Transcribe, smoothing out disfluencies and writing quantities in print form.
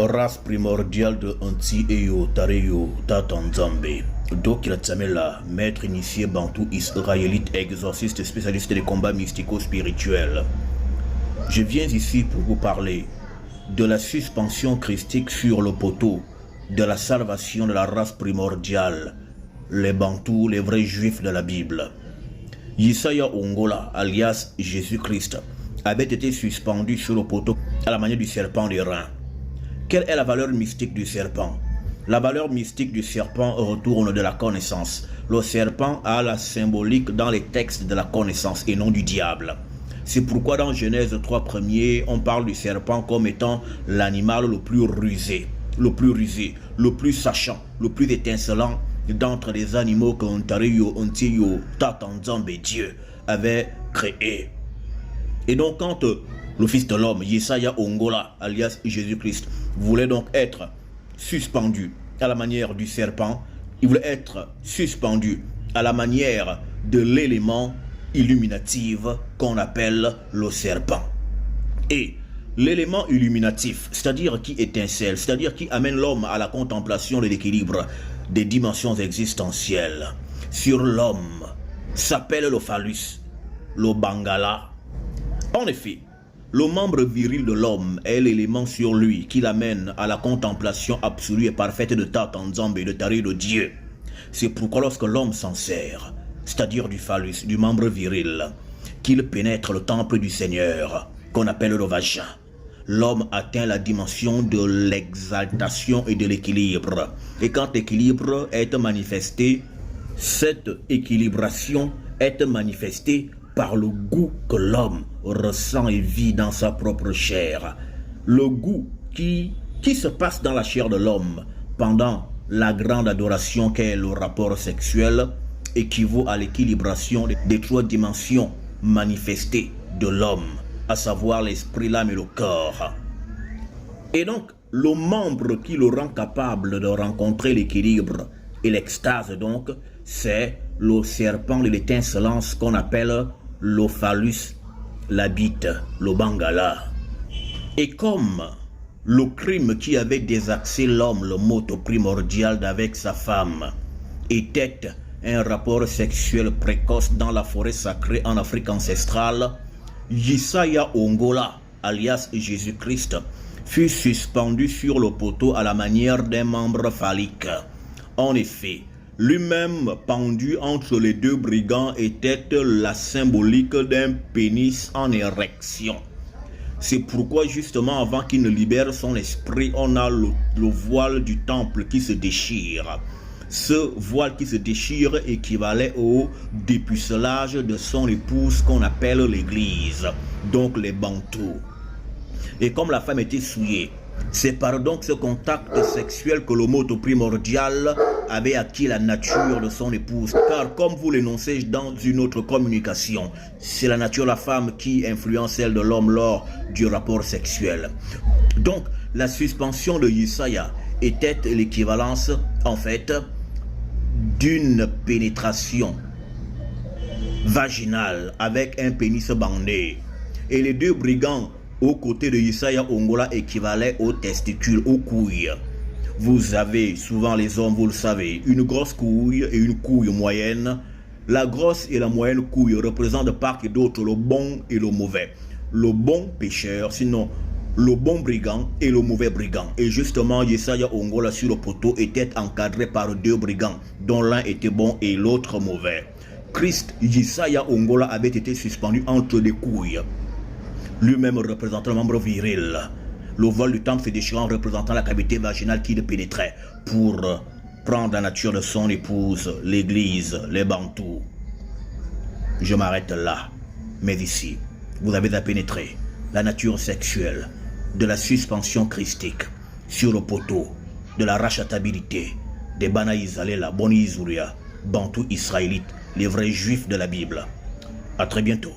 Race primordiale de Anti Eyo Tareyo Tatanzambe. Dokila Tsamela, maître initié bantou israélite, exorciste spécialiste des combats mystico-spirituels. Je viens ici pour vous parler de la suspension christique sur le poteau, de la salvation de la race primordiale, les bantous, les vrais juifs de la Bible. Yesaya Ongola, alias Jésus-Christ, avait été suspendu sur le poteau à la manière du serpent des reins. Quelle est la valeur mystique du serpent? La valeur mystique du serpent retourne de la connaissance. Le serpent a la symbolique dans les textes de la connaissance et non du diable. C'est pourquoi dans Genèse 3 premiers, on parle du serpent comme étant l'animal le plus rusé, le plus sachant, le plus étincelant d'entre les animaux qu'Ontario, Ontiyo, Tatanzambe, Dieu avait créés. Et donc quand le Fils de l'homme, Yesaya Ongola, alias Jésus-Christ, voulait donc être suspendu à la manière du serpent, il voulait être suspendu à la manière de l'élément illuminatif qu'on appelle le serpent. Et l'élément illuminatif, c'est-à-dire qui étincelle, c'est-à-dire qui amène l'homme à la contemplation de l'équilibre des dimensions existentielles sur l'homme, s'appelle le phallus, le bangala. En effet, le membre viril de l'homme est l'élément sur lui qui l'amène à la contemplation absolue et parfaite de Tatanzambe et de Tari de Dieu. C'est pourquoi lorsque l'homme s'en sert, c'est-à-dire du phallus, du membre viril, qu'il pénètre le temple du Seigneur, qu'on appelle le vagin, l'homme atteint la dimension de l'exaltation et de l'équilibre. Et quand l'équilibre est manifesté, cette équilibration est manifestée par le goût que l'homme ressent et vit dans sa propre chair. Le goût qui se passe dans la chair de l'homme pendant la grande adoration qu'est le rapport sexuel équivaut à l'équilibration des trois dimensions manifestées de l'homme, à savoir l'esprit, l'âme et le corps. Et donc, le membre qui le rend capable de rencontrer l'équilibre et l'extase, donc, c'est le serpent de l'étincelance qu'on appelle le phallus, la bite, le bangala. Et comme le crime qui avait désaxé l'homme, le moto primordial d'avec sa femme, était un rapport sexuel précoce dans la forêt sacrée en Afrique ancestrale, Yesaya Ongola, alias Jésus-Christ, fut suspendu sur le poteau à la manière d'un membre phallique. En effet, lui-même pendu entre les deux brigands était la symbolique d'un pénis en érection. C'est pourquoi justement avant qu'il ne libère son esprit, on a le voile du temple qui se déchire. Ce voile qui se déchire équivalait au dépucelage de son épouse qu'on appelle l'église, donc les bantous. Et comme la femme était souillée, c'est par donc ce contact sexuel que le moto primordial avait acquis la nature de son épouse. Car comme vous l'énoncez dans une autre communication, c'est la nature de la femme qui influence celle de l'homme lors du rapport sexuel. Donc la suspension de Yesaya était l'équivalence en fait d'une pénétration vaginale avec un pénis bandé. Et les deux brigands aux côtés de Yesaya Ongola équivalaient aux testicules, aux couilles. Vous avez, souvent les hommes, vous le savez, une grosse couille et une couille moyenne. La grosse et la moyenne couille représentent de part et d'autre le bon et le mauvais. Le bon pécheur, sinon le bon brigand et le mauvais brigand. Et justement, Yesaya Ongola sur le poteau était encadré par deux brigands, dont l'un était bon et l'autre mauvais. Christ, Yesaya Ongola avait été suspendu entre des couilles, lui-même représentant le membre viril. Le vol du temple se déchirant représentant la cavité vaginale qui le pénétrait pour prendre la nature de son épouse, l'église, les bantous. Je m'arrête là, mais ici, vous avez à pénétrer la nature sexuelle de la suspension christique sur le poteau, de la rachatabilité des Bana Israël, Boni Izuria, bantous israélites, les vrais juifs de la Bible. À très bientôt.